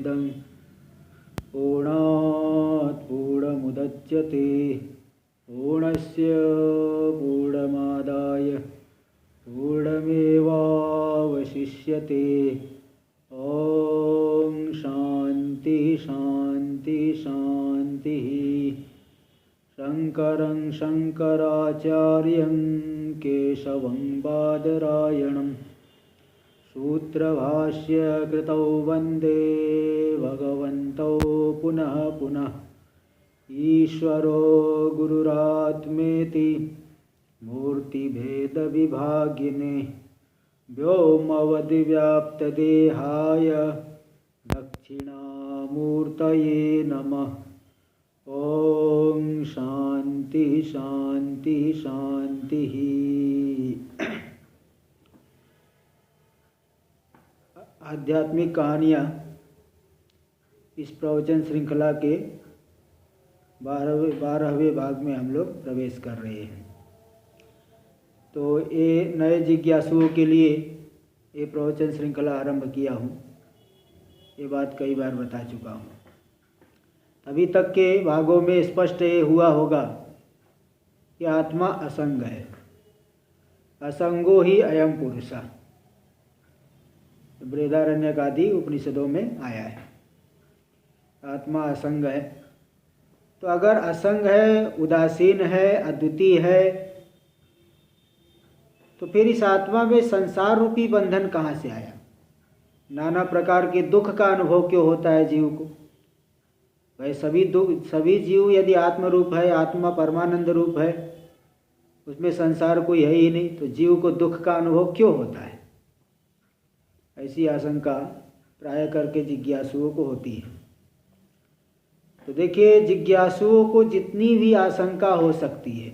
पूर्णमिदं पूर्णात् पूर्णमुदच्यते पूर्णस्य पूर्णमादाय पूर्णमेवावशिष्यते। ॐ शान्ति शान्ति शान्तिः। शङ्करं शङ्कराचार्यं केशवं बादरायणं सूत्रभाष्यकृतौ वन्दे भगवन्तौ पुनः पुनः। ईश्वरो गुरुरात्मेति मूर्तिभेदविभागिने व्योमवद्व्याप्तदेहाय दक्षिणामूर्तये नमः। ॐ शान्ति शान्ति शान्तिः। आध्यात्मिक कहानियाँ इस प्रवचन श्रृंखला के 12वें भाग में हम लोग प्रवेश कर रहे हैं। तो ये नए जिज्ञासुओं के लिए ये प्रवचन श्रृंखला आरंभ किया हूँ, ये बात कई बार बता चुका हूँ। अभी तक के भागों में स्पष्ट ये हुआ होगा कि आत्मा असंग है, असंगो ही अयम पुरुषः, बृहदारण्यक आदि उपनिषदों में आया है। आत्मा असंग है, तो अगर असंग है, उदासीन है, अद्वितीय है, तो फिर इस आत्मा में संसार रूपी बंधन कहाँ से आया? नाना प्रकार के दुख का अनुभव क्यों होता है जीव को? भाई सभी जीव यदि आत्म रूप है, आत्मा परमानंद रूप है, उसमें संसार कोई है ही नहीं, तो जीव को दुख का अनुभव क्यों होता है? ऐसी आशंका प्राय करके जिज्ञासुओं को होती है। तो देखिए, जिज्ञासुओं को जितनी भी आशंका हो सकती है,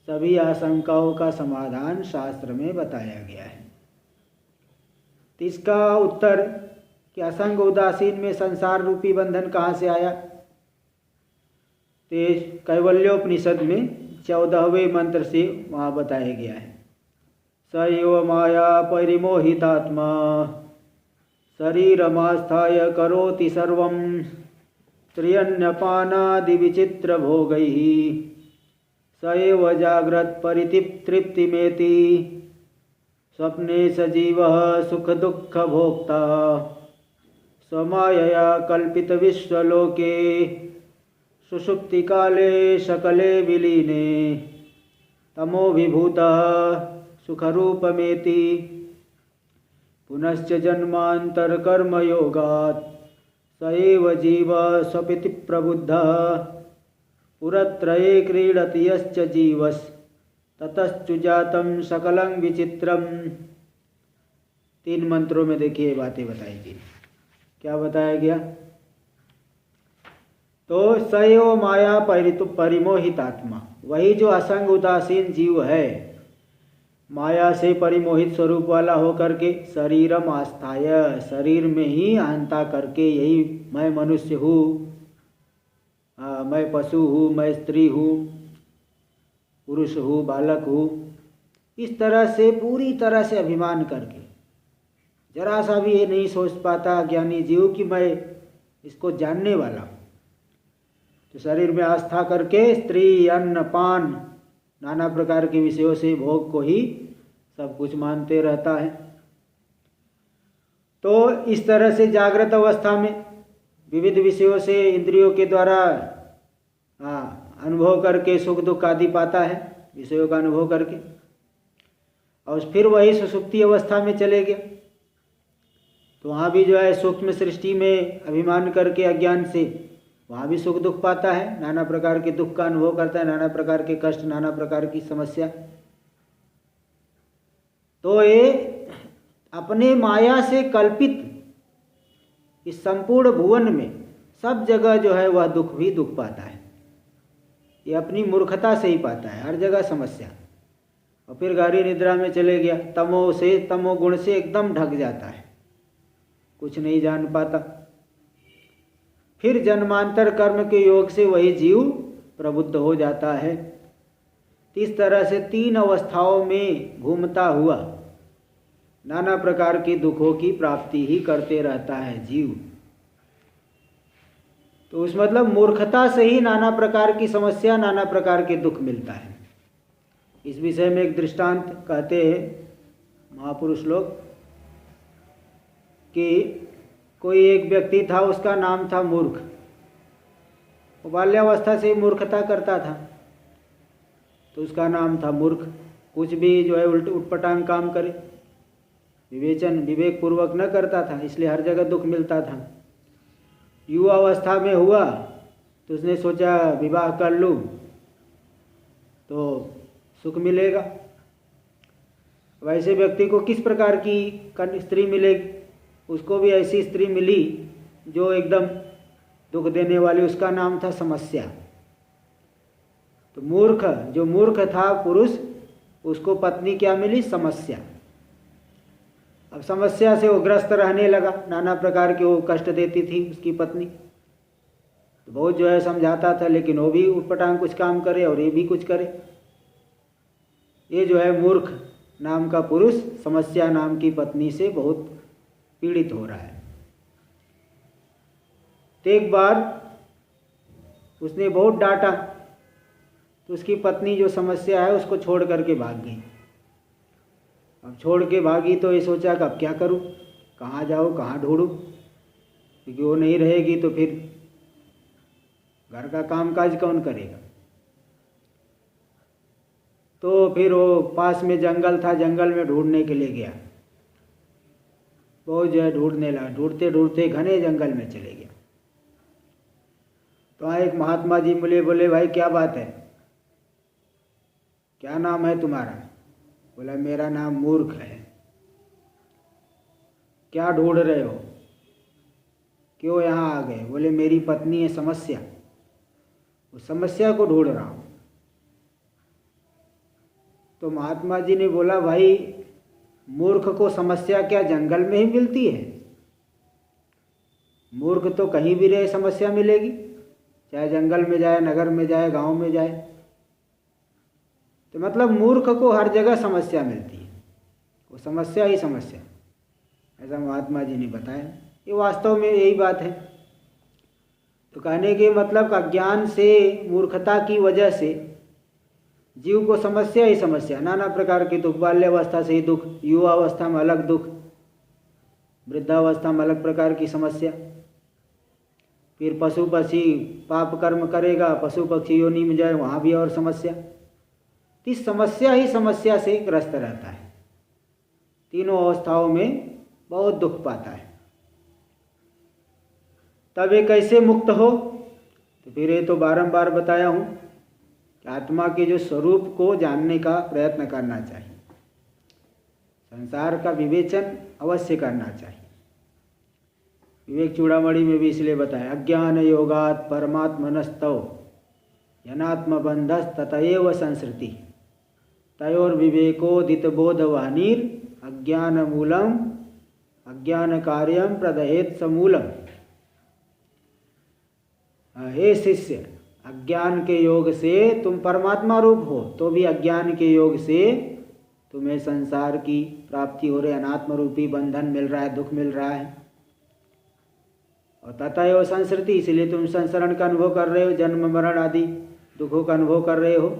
सभी आशंकाओं का समाधान शास्त्र में बताया गया है। तो इसका उत्तर कि असंग उदासीन में संसार रूपी बंधन कहाँ से आया? तो कैवल्योपनिषद में 14वें मंत्र से वहाँ बताया गया है। स एव माया परिमोहितात्मा शरीरमास्थाय करोति सर्वं त्र्यन्नपानादि विचित्र भोगैः स एव जाग्रत् परितृप्तिमेति स्वप्ने स जीवः सुख दुःख भोक्ता स्वमायया कल्पित विश्वलोके सुषुप्ति काले सकले विलीने तमो विभूतः सुखरूपमेति पुनश्च जन्मांतर कर्म योगात् स एव जीव स्वपिति प्रबुद्धः पुरत्रये क्रीडति यश्च जीवस् ततश्चु जातं सकलं विचित्रम्। 3 मंत्रों में देखिए बातें बताई गई। क्या बताया गया? तो स एव माया परिमोहित आत्मा, वही जो असंग उदासीन जीव है, माया से परिमोहित स्वरूप वाला होकर के शरीरम आस्थाय, शरीर में ही अहंता करके, यही मैं मनुष्य हूँ, मैं पशु हूँ, मैं स्त्री हूँ, पुरुष हूँ, बालक हूँ, इस तरह से पूरी तरह से अभिमान करके जरा सा भी ये नहीं सोच पाता ज्ञानी जीव कि मैं इसको जानने वाला हूँ। तो शरीर में आस्था करके स्त्री, अन्न, पान, नाना प्रकार के विषयों से भोग को ही सब कुछ मानते रहता है। तो इस तरह से जागृत अवस्था में विविध विषयों से इंद्रियों के द्वारा अनुभव करके सुख दुख आदि पाता है, विषयों का अनुभव करके, और फिर वही सुषुप्ति अवस्था में चले गया। तो वहाँ भी जो है सूक्ष्म सृष्टि में अभिमान करके अज्ञान से वहाँ भी सुख दुख पाता है, नाना प्रकार के दुख का अनुभव करता है, नाना प्रकार के कष्ट, नाना प्रकार की समस्या। तो ये अपने माया से कल्पित इस संपूर्ण भुवन में सब जगह जो है वह दुख भी दुख पाता है। ये अपनी मूर्खता से ही पाता है, हर जगह समस्या। और फिर गहरी निद्रा में चले गया, तमो गुण से एकदम ढक जाता है, कुछ नहीं जान पाता। फिर जन्मांतर कर्म के योग से वही जीव प्रबुद्ध हो जाता है। इस तरह से 3 अवस्थाओं में घूमता हुआ नाना प्रकार के दुखों की प्राप्ति ही करते रहता है जीव। तो उस मतलब मूर्खता से ही नाना प्रकार की समस्या, नाना प्रकार के दुख मिलता है। इस विषय में एक दृष्टांत कहते हैं महापुरुष लोग कि कोई एक व्यक्ति था, उसका नाम था मूर्ख। वो बाल्यावस्था से ही मूर्खता करता था, तो उसका नाम था मूर्ख। कुछ भी जो है उल्ट उटपटांग काम करे, विवेचन विवेक पूर्वक न करता था, इसलिए हर जगह दुख मिलता था। युवा अवस्था में हुआ तो उसने सोचा विवाह कर लूँ तो सुख मिलेगा। वैसे व्यक्ति को किस प्रकार की स्त्री मिलेगी? उसको भी ऐसी स्त्री मिली जो एकदम दुख देने वाली, उसका नाम था समस्या। तो मूर्ख, जो मूर्ख था पुरुष, उसको पत्नी क्या मिली? समस्या। अब समस्या से वो ग्रस्त रहने लगा, नाना प्रकार के वो कष्ट देती थी उसकी पत्नी। तो बहुत जो है समझाता था, लेकिन वो भी उटपटांग कुछ काम करे और ये भी कुछ करे। ये जो है मूर्ख नाम का पुरुष समस्या नाम की पत्नी से बहुत पीड़ित हो रहा है। तो एक बार उसने बहुत डांटा, तो उसकी पत्नी जो समस्या है उसको छोड़ करके भाग गई। अब छोड़ के भागी तो ये सोचा कि अब क्या करूं, कहाँ जाऊं, कहाँ ढूंढूं, क्योंकि वो नहीं रहेगी तो फिर घर का कामकाज कौन करेगा। तो फिर वो पास में जंगल था, जंगल में ढूंढने के लिए गया। बहुत जो है ढूंढने लगा, ढूंढते ढूंढते घने जंगल में चले गया। तो वहाँ एक महात्मा जी मिले, बोले भाई क्या बात है, क्या नाम है तुम्हारा? बोला मेरा नाम मूर्ख है। क्या ढूंढ रहे हो, क्यों यहाँ आ गए? बोले मेरी पत्नी है समस्या, उस समस्या को ढूंढ रहा हूँ। तो महात्मा जी ने बोला भाई मूर्ख को समस्या क्या जंगल में ही मिलती है? मूर्ख तो कहीं भी रहे समस्या मिलेगी, चाहे जंगल में जाए, नगर में जाए, गांव में जाए। तो मतलब मूर्ख को हर जगह समस्या मिलती है, वो समस्या ही समस्या, ऐसा महात्मा जी ने बताया। ये वास्तव में यही बात है। तो कहने के मतलब अज्ञान से, मूर्खता की वजह से जीव को समस्या ही समस्या, नाना प्रकार के दुख। बाल्यावस्था से ही दुख, युवावस्था में अलग दुख, वृद्धावस्था में अलग प्रकार की समस्या। फिर पशु पक्षी पाप कर्म करेगा, पशु पक्षी योनि में जाए, वहाँ भी और समस्या। इस समस्या ही समस्या से ग्रस्त रहता है, तीनों अवस्थाओं में बहुत दुख पाता है। तब ये कैसे मुक्त हो? तो फिर ये तो बारंबार बताया हूँ कि आत्मा के जो स्वरूप को जानने का प्रयत्न करना चाहिए, संसार का विवेचन अवश्य करना चाहिए। विवेक चूड़ामणि में भी इसलिए बताया, अज्ञान योगात् परमात्मनस्तौ यनात्म बंधस ततएव संसृति तयोर्विवेकोदित बोधवानीर अज्ञान मूलम अज्ञान कार्यम प्रदहेत समूलम। हे शिष्य, अज्ञान के योग से तुम परमात्मा रूप हो, तो भी अज्ञान के योग से तुम्हें संसार की प्राप्ति हो रही, अनात्म रूपी बंधन मिल रहा है, दुख मिल रहा है। और ततएव संसृति, इसलिए तुम संसरण का अनुभव कर रहे हो, जन्म मरण आदि दुखों का अनुभव कर रहे हो।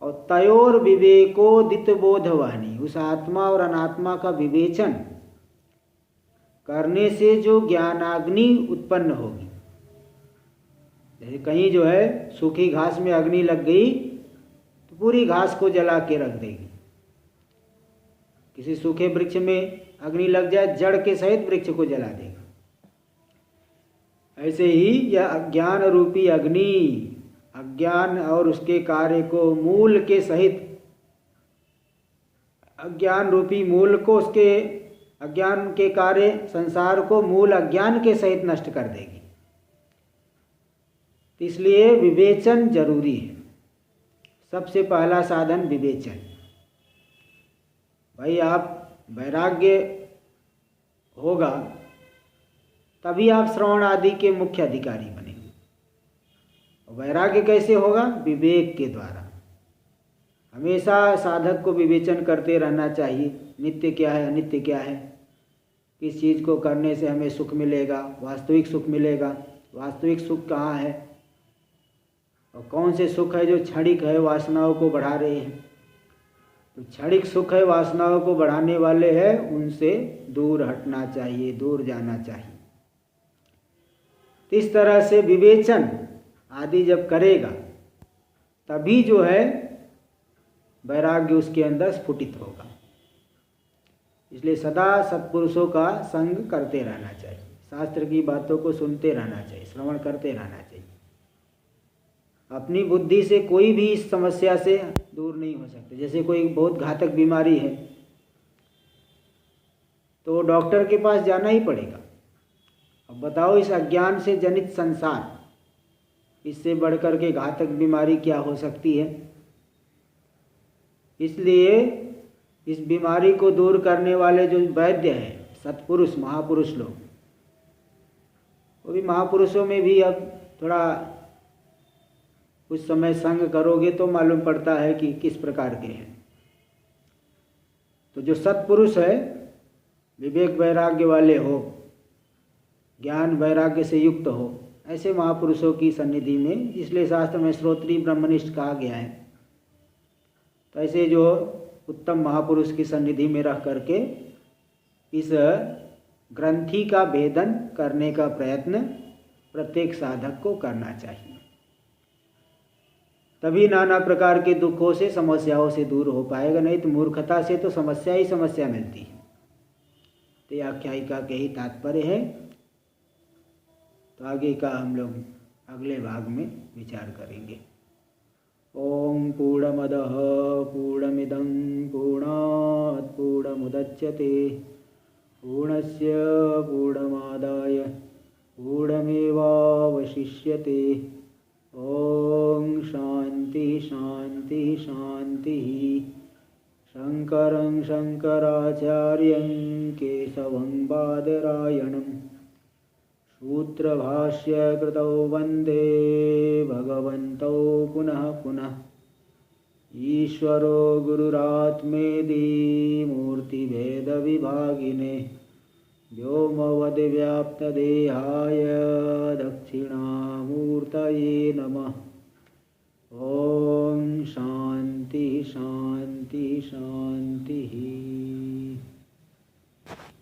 और तयोर विवेकोदित बोधवानी, उस आत्मा और अनात्मा का विवेचन करने से जो ज्ञानाग्नि उत्पन्न होगी। जैसे कहीं जो है सूखी घास में अग्नि लग गई तो पूरी घास को जला के रख देगी। किसी सूखे वृक्ष में अग्नि लग जाए, जड़ के सहित वृक्ष को जला देगा। ऐसे ही यह अज्ञान रूपी अग्नि, अज्ञान और उसके कार्य को मूल के सहित, अज्ञान रूपी मूल को, उसके अज्ञान के कार्य संसार को मूल अज्ञान के सहित नष्ट कर देगी। इसलिए विवेचन जरूरी है, सबसे पहला साधन विवेचन। भाई आप वैराग्य होगा तभी आप श्रवण आदि के मुख्य अधिकारी बनेंगे। वैराग्य कैसे होगा? विवेक के द्वारा। हमेशा साधक को विवेचन करते रहना चाहिए, नित्य क्या है, अनित्य क्या है, किस चीज़ को करने से हमें सुख मिलेगा, वास्तविक सुख मिलेगा, वास्तविक सुख कहाँ है और कौन से सुख है जो क्षणिक है, वासनाओं को बढ़ा रहे हैं। तो क्षणिक सुख है, वासनाओं को बढ़ाने वाले हैं, उनसे दूर हटना चाहिए, दूर जाना चाहिए। तो इस तरह से विवेचन आदि जब करेगा तभी जो है वैराग्य उसके अंदर स्फुटित होगा। इसलिए सदा सत्पुरुषों का संग करते रहना चाहिए, शास्त्र की बातों को सुनते रहना चाहिए, श्रवण करते रहना चाहिए। अपनी बुद्धि से कोई भी इस समस्या से दूर नहीं हो सकते। जैसे कोई बहुत घातक बीमारी है तो डॉक्टर के पास जाना ही पड़ेगा। अब बताओ इस अज्ञान से जनित संसार, इससे बढ़कर के घातक बीमारी क्या हो सकती है। इसलिए इस बीमारी को दूर करने वाले जो वैद्य हैं, सत्पुरुष महापुरुष लोग, वो भी महापुरुषों में भी अब थोड़ा कुछ समय संग करोगे तो मालूम पड़ता है कि किस प्रकार के हैं। तो जो सत्पुरुष है, विवेक वैराग्य वाले हो, ज्ञान वैराग्य से युक्त हो, ऐसे महापुरुषों की सन्निधि में, इसलिए शास्त्र में श्रोत्री ब्रह्मनिष्ठ कहा गया है। तो ऐसे जो उत्तम महापुरुष की सन्निधि में रह करके इस ग्रंथि का भेदन करने का प्रयत्न प्रत्येक साधक को करना चाहिए। तभी नाना प्रकार के दुखों से, समस्याओं से दूर हो पाएगा। नहीं तो मूर्खता से तो समस्या ही समस्या मिलती है। तो यह आख्यायिका के ही तात्पर्य है। तो आगे का हम लोग अगले भाग में विचार करेंगे। ओम पूर्णमदः पूर्णमिदं पूर्णात् पूर्णमुदच्यते पूर्णस्य पूर्णमादाय पूर्णमेवावशिष्यते। ओम शांति शांति शांति। शंकरं शंकराचार्यं केशवं बादरायणं सूत्रभाष्य कृतौ वंदे भगवन्तौ पुनः पुनः। ईश्वरो गुरुरात्मेति मूर्तिभेदविभागिने व्योमवद्व्याप्तदेहाय दक्षिणामूर्तये नमः। ओम शांति शांति शांति।